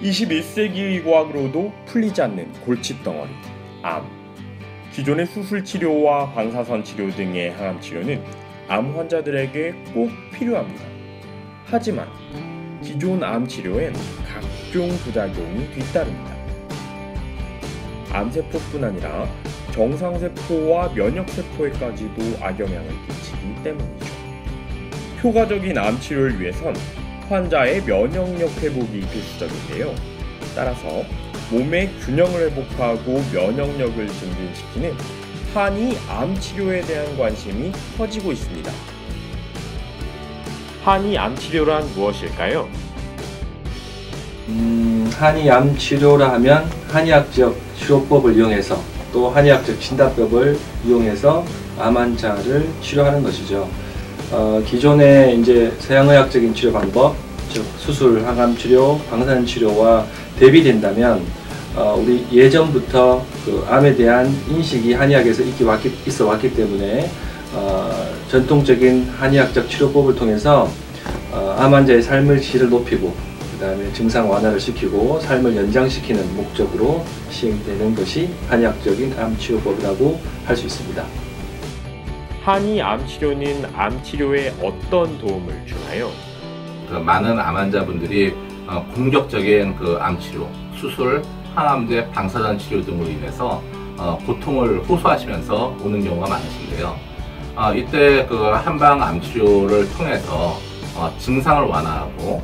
21세기 의과학으로도 풀리지 않는 골칫덩어리, 암. 기존의 수술치료와 방사선 치료 등의 항암 치료는 암 환자들에게 꼭 필요합니다. 하지만 기존 암 치료엔 각종 부작용이 뒤따릅니다. 암세포뿐 아니라 정상세포와 면역세포에까지도 악영향을 끼치기 때문이죠. 효과적인 암 치료를 위해선 환자의 면역력 회복이 필수적인데요. 따라서 몸의 균형을 회복하고 면역력을 증진시키는 한의 암 치료에 대한 관심이 커지고 있습니다. 한의 암 치료란 무엇일까요? 한의 암 치료라 하면 한의학적 치료법을 이용해서 또 한의학적 진단법을 이용해서 암 환자를 치료하는 것이죠. 기존의 이제 서양의학적인 치료 방법, 즉 수술, 항암 치료, 방사선 치료와 대비된다면 우리 예전부터 그 암에 대한 인식이 한의학에서 있어 왔기 때문에 전통적인 한의학적 치료법을 통해서 암 환자의 삶의 질을 높이고 그 다음에 증상 완화를 시키고 삶을 연장시키는 목적으로 시행되는 것이 한의학적인 암 치료법이라고 할 수 있습니다. 한의 암 치료는 암 치료에 어떤 도움을 주나요? 많은 암 환자분들이 공격적인 그 암 치료, 수술, 항암제, 방사선 치료 등으로 인해서 고통을 호소하시면서 오는 경우가 많으신데요. 이때 그 한방 암 치료를 통해서 증상을 완화하고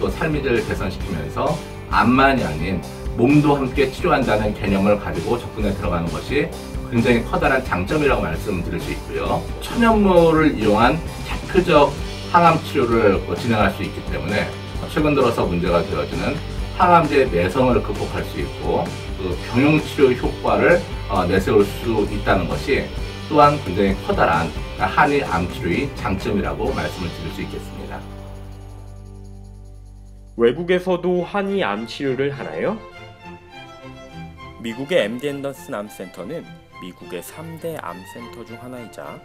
또 삶의 질을 개선시키면서 암만이 아닌 몸도 함께 치료한다는 개념을 가지고 접근에 들어가는 것이 굉장히 커다란 장점이라고 말씀드릴 수 있고요. 천연물을 이용한 대표적 항암 치료를 진행할 수 있기 때문에 최근 들어서 문제가 되어지는 항암제의 내성을 극복할 수 있고 그 병용치료 효과를 내세울 수 있다는 것이 또한 굉장히 커다란 한의 암 치료의 장점이라고 말씀을 드릴 수 있겠습니다. 외국에서도 한의 암 치료를 하나요? 미국의 MD 앤더슨 암센터는 미국의 3대 암센터 중 하나이자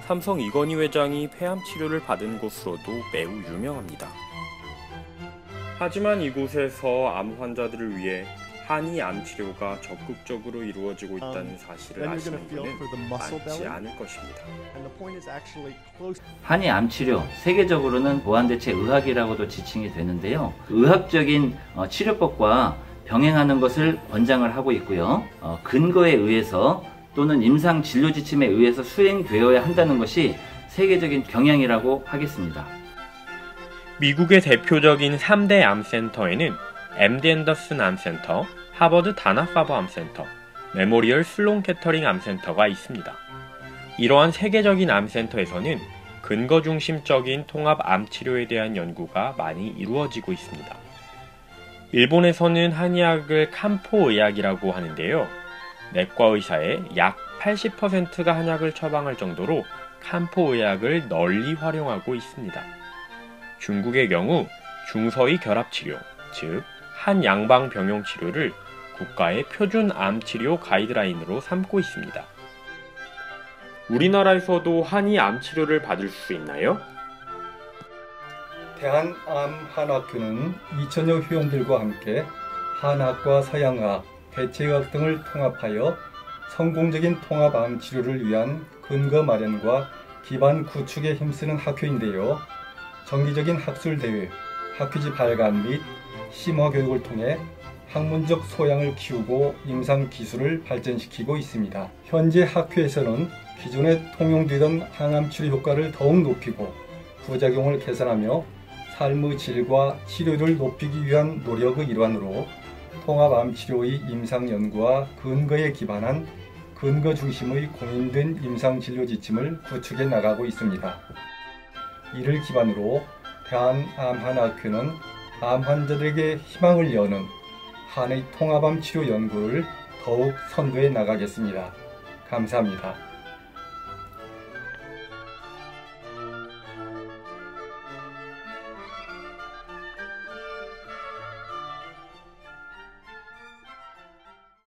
삼성 이건희 회장이 폐암 치료를 받은 곳으로도 매우 유명합니다. 하지만 이곳에서 암 환자들을 위해 한의 암 치료가 적극적으로 이루어지고 있다는 사실을 아시는 분은 많지 않을 것입니다. 한의 암 치료, 세계적으로는 보완대체 의학이라고도 지칭이 되는데요. 의학적인 치료법과 병행하는 것을 권장을 하고 있고요. 근거에 의해서 또는 임상 진료 지침에 의해서 수행되어야 한다는 것이 세계적인 경향이라고 하겠습니다. 미국의 대표적인 3대 암센터에는 MD 앤더슨 암센터, 하버드 다나파버 암센터, 메모리얼 슬론 캐터링 암센터가 있습니다. 이러한 세계적인 암센터에서는 근거 중심적인 통합 암 치료에 대한 연구가 많이 이루어지고 있습니다. 일본에서는 한의학을 칸포의학이라고 하는데요. 내과 의사의 약 80%가 한약을 처방할 정도로 칸포의학을 널리 활용하고 있습니다. 중국의 경우 중서의 결합치료, 즉 한양방병용치료를 국가의 표준 암치료 가이드라인으로 삼고 있습니다. 우리나라에서도 한의 암치료를 받을 수 있나요? 대한암한학교는 2000여 회원들과 함께 한학과 서양의학, 대체의학 등을 통합하여 성공적인 통합암 치료를 위한 근거 마련과 기반 구축에 힘쓰는 학교인데요. 정기적인 학술대회, 학회지 발간 및 심화 교육을 통해 학문적 소양을 키우고 임상 기술을 발전시키고 있습니다. 현재 학회에서는 기존에 통용되던 항암 치료 효과를 더욱 높이고 부작용을 개선하며 삶의 질과 치료를 높이기 위한 노력의 일환으로 통합암 치료의 임상 연구와 근거에 기반한 근거 중심의 공인된 임상 진료 지침을 구축해 나가고 있습니다. 이를 기반으로 대한암한학회는 암 환자들에게 희망을 여는 한의 통합암 치료 연구를 더욱 선도해 나가겠습니다. 감사합니다.